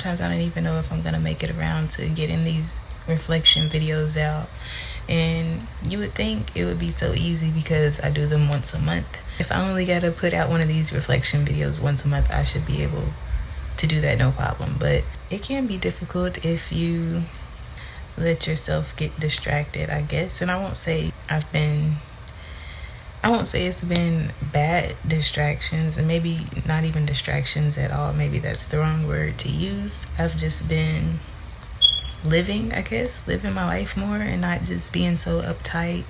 Sometimes I don't even know if I'm gonna make it around to getting these reflection videos out. And you would think it would be so easy because I do them once a month. If I only gotta put out one of these reflection videos once a month, I should be able to do that no problem. But it can be difficult if you let yourself get distracted, I guess. And I won't say it's been bad distractions, and maybe not even distractions at all. Maybe that's the wrong word to use. I've just been living my life more and not just being so uptight,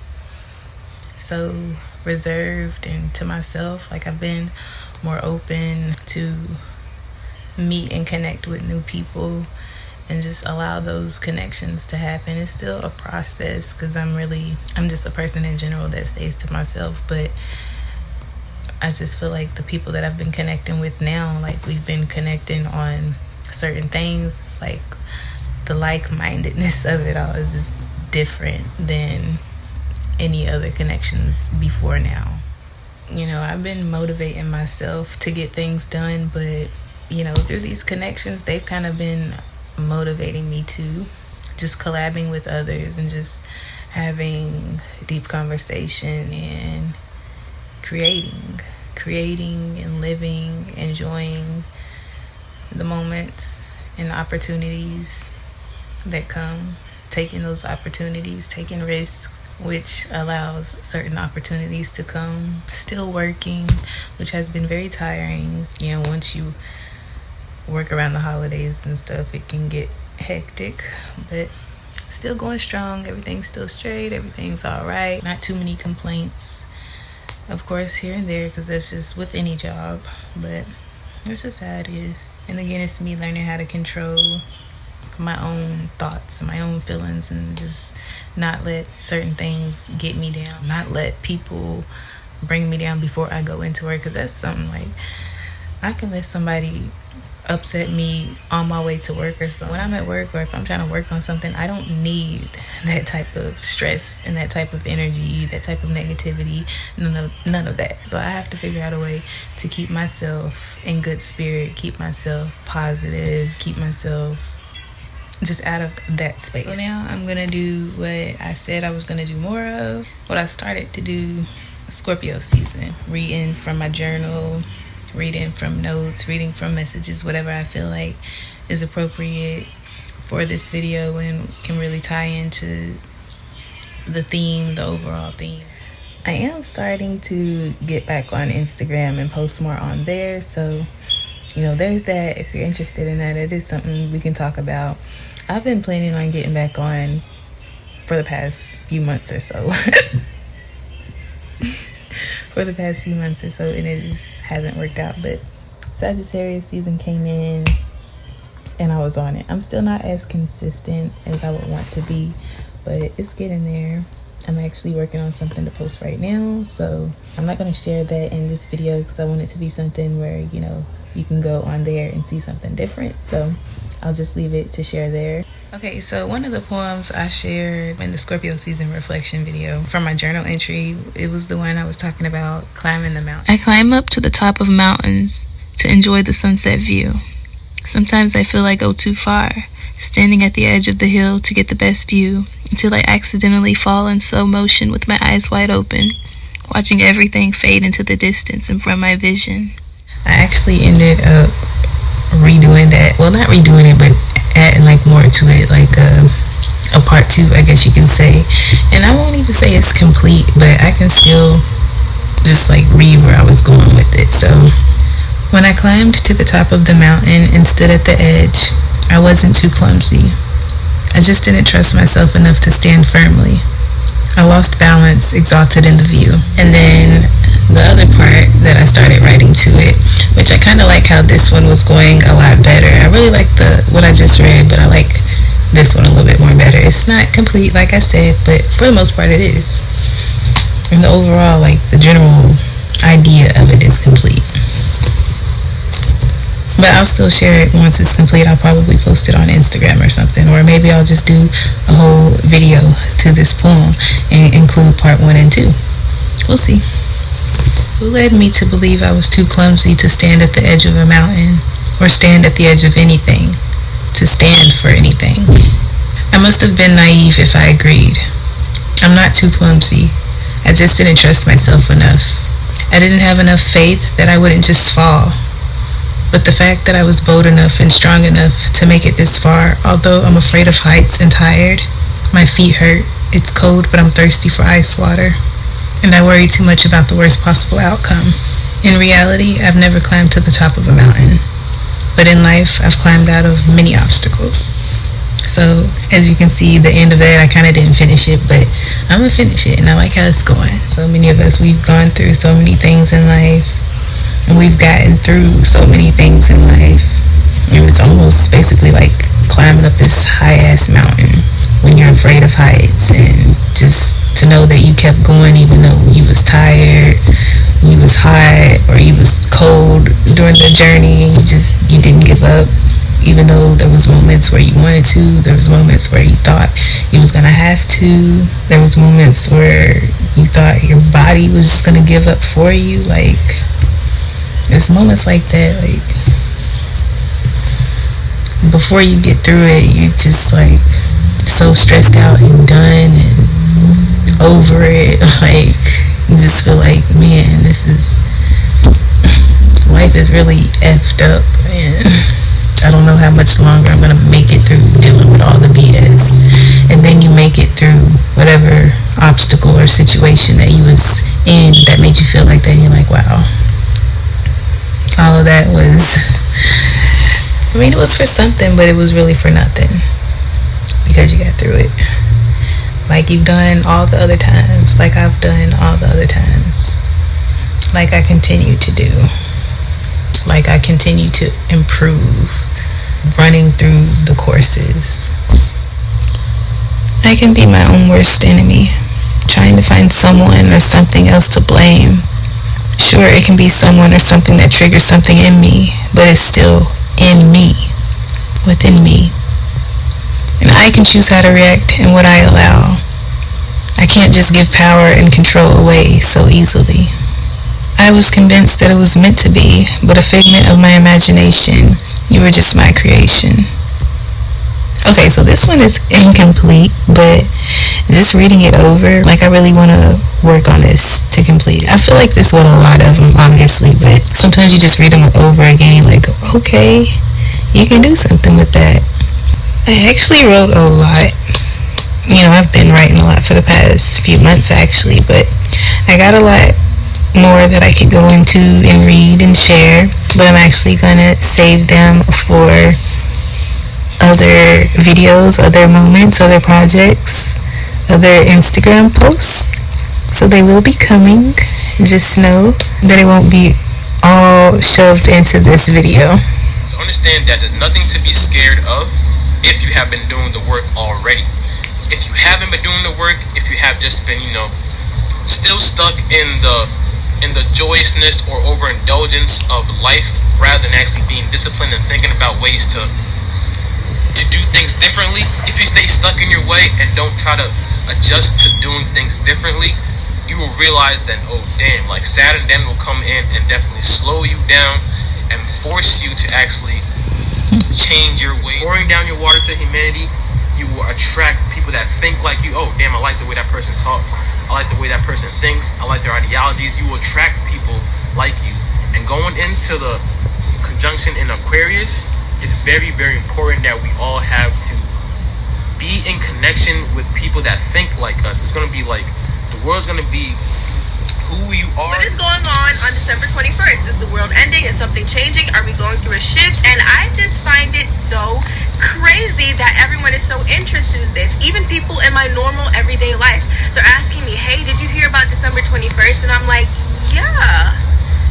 so reserved and to myself. Like, I've been more open to meet and connect with new people and just allow those connections to happen. It's still a process because I'm just a person in general that stays to myself, but I just feel like the people that I've been connecting with now, like, we've been connecting on certain things. It's like the like-mindedness of it all is just different than any other connections before now. I've been motivating myself to get things done, but through these connections, they've kind of been motivating me to just collabing with others and just having deep conversation and creating and living, enjoying the moments and opportunities that come, taking those opportunities, taking risks, which allows certain opportunities to come, still working, which has been very tiring. Once you work around the holidays and stuff, it can get hectic, but still going strong. Everything's still straight, everything's all right, not too many complaints, of course, here and there, because that's just with any job, but that's just how it is. And again, it's me learning how to control my own thoughts and my own feelings, and just not let certain things get me down, not let people bring me down before I go into work, because that's something, like, I can let somebody upset me on my way to work or something. When I'm at work, or if I'm trying to work on something, I don't need that type of stress and that type of energy, that type of negativity, none of that. So I have to figure out a way to keep myself in good spirit, keep myself positive, keep myself just out of that space. So now I'm gonna do what I said I was gonna do more of, what I started to do Scorpio season. Reading from my journal, reading from notes, reading from messages, whatever I feel like is appropriate for this video and can really tie into the theme, the overall theme. I am starting to get back on Instagram and post more on there, so there's that. If you're interested in that, it is something we can talk about. I've been planning on getting back on for the past few months or so. And it just hasn't worked out. But Sagittarius season came in and I was on it. I'm still not as consistent as I would want to be, but it's getting there. I'm actually working on something to post right now, so I'm not going to share that in this video because I want it to be something where you can go on there and see something different. So I'll just leave it to share there. Okay, so one of the poems I shared in the Scorpio season reflection video from my journal entry, it was the one I was talking about, climbing the mountain. I climb up to the top of mountains to enjoy the sunset view. Sometimes I feel I go too far, standing at the edge of the hill to get the best view, until I accidentally fall in slow motion with my eyes wide open, watching everything fade into the distance and from my vision. I actually ended up redoing that. Well, not redoing it, but adding more to it, a part 2, I guess you can say. And I won't even say it's complete, but I can still just read where I was going with it. So when I climbed to the top of the mountain and stood at the edge, I wasn't too clumsy. I just didn't trust myself enough to stand firmly. I lost balance, exalted in the view. And then the other part that I started writing to it, which I kind of like how this one was going a lot better. I really like what I just read, but I like this one a little bit more better. It's not complete, like I said, but for the most part it is. And the overall, the general idea of it is complete. But I'll still share it once it's complete. I'll probably post it on Instagram or something, or maybe I'll just do a whole video to this poem and include part 1 and 2. We'll see. Who led me to believe I was too clumsy to stand at the edge of a mountain or stand at the edge of anything? to stand for anything. I must have been naive if I agreed. I'm not too clumsy. I just didn't trust myself enough. I didn't have enough faith that I wouldn't just fall. But the fact that I was bold enough and strong enough to make it this far, although I'm afraid of heights and tired, my feet hurt, it's cold, but I'm thirsty for ice water, and I worry too much about the worst possible outcome. In reality, I've never climbed to the top of a mountain, but in life, I've climbed out of many obstacles. So, as you can see, the end of that, I kind of didn't finish it, but I'm going to finish it, and I like how it's going. So many of us, we've gone through so many things in life, and we've gotten through so many things in life. And it's almost basically like climbing up this high-ass mountain when you're afraid of heights, and just to know that you kept going even though you was tired, you was hot, or you was cold during the journey, and you didn't give up. Even though there was moments where you wanted to, there was moments where you thought you was gonna have to, there was moments where you thought your body was just gonna give up for you. Like, it's moments like that, like, before you get through it, you're just like so stressed out and done and over it. Like, you just feel like, man, life is really effed up, and I don't know how much longer I'm gonna make it through dealing with all the BS. And then you make it through whatever obstacle or situation that you was in that made you feel like that, and you're like, wow, all of that was, I mean, it was for something, but it was really for nothing, because you got through it. Like you've done all the other times, like I've done all the other times, like I continue to do, like I continue to improve, running through the courses. I can be my own worst enemy, trying to find someone or something else to blame. Sure, it can be someone or something that triggers something in me, but it's still in me, within me. And I can choose how to react and what I allow. I can't just give power and control away so easily. I was convinced that it was meant to be, but a figment of my imagination. You were just my creation. Okay, so this one is incomplete, but just reading it over, like I really want to work on this to complete it. I feel like this with a lot of them, obviously, but sometimes you just read them over again, you're like, okay, you can do something with that. I actually wrote a lot. You know, I've been writing a lot for the past few months, actually, but I got a lot more that I could go into and read and share, but I'm actually gonna save them for other videos, other moments, other projects, other Instagram posts. So they will be coming. Just know that it won't be all shoved into this video. So understand that there's nothing to be scared of if you have been doing the work already. If you haven't been doing the work, if you have just been, still stuck in the joyousness or overindulgence of life, rather than actually being disciplined and thinking about ways to do things differently. If you stay stuck in your way and don't try to adjust to doing things differently, you will realize that, oh damn, like Saturn then will come in and definitely slow you down and force you to actually change your way. Pouring down your water to humanity, you will attract people that think like you. Oh damn, I like the way that person talks, I like the way that person thinks, I like their ideologies. You will attract people like you. And going into the conjunction in Aquarius, it's very, very important that we all have to be in connection with people that think like us. It's going to be like, the world's going to be who you are. What is going on December 21st? Is the world ending? Is something changing? Are we going through a shift? And I just find it so crazy that everyone is so interested in this. Even people in my normal everyday life, they're asking me, hey, did you hear about December 21st? And I'm like, yeah.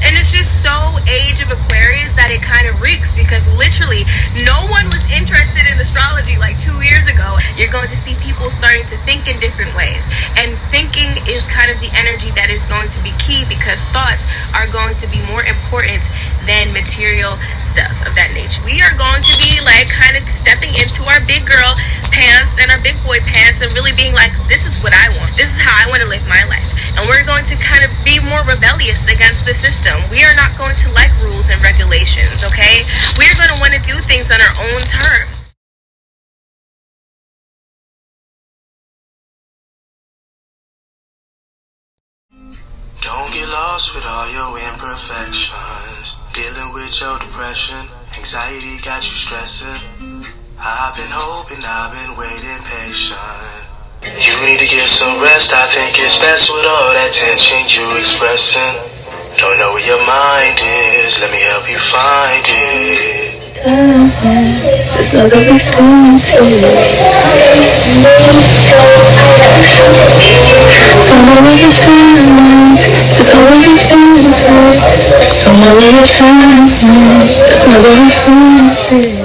And it's just so age of Aquarius that it kind of reeks, because literally no one was interested in astrology like 2 years ago. You're going to see people starting to think in different ways. And thinking is kind of the energy that is going to be key, because thoughts are going to be more important than material stuff of that nature. We are going to be like kind of stepping into our big girl pants and our big boy pants and really being like, this is what I want. This is how I want to live my life. And we're going to kind of be more rebellious against the system. We are not going to like rules and regulations, okay? We're going to want to do things on our own terms. imperfections. Dealing with your depression, anxiety got you stressing. I've been hoping, I've been waiting patient. You need to get some rest, I think it's best with all that tension you expressing. Don't know where your mind is, let me help you find it. Just know that we're going to Don't know what you're feeling, just know what you're feeling. Don't know what you're feeling, just know that we're going to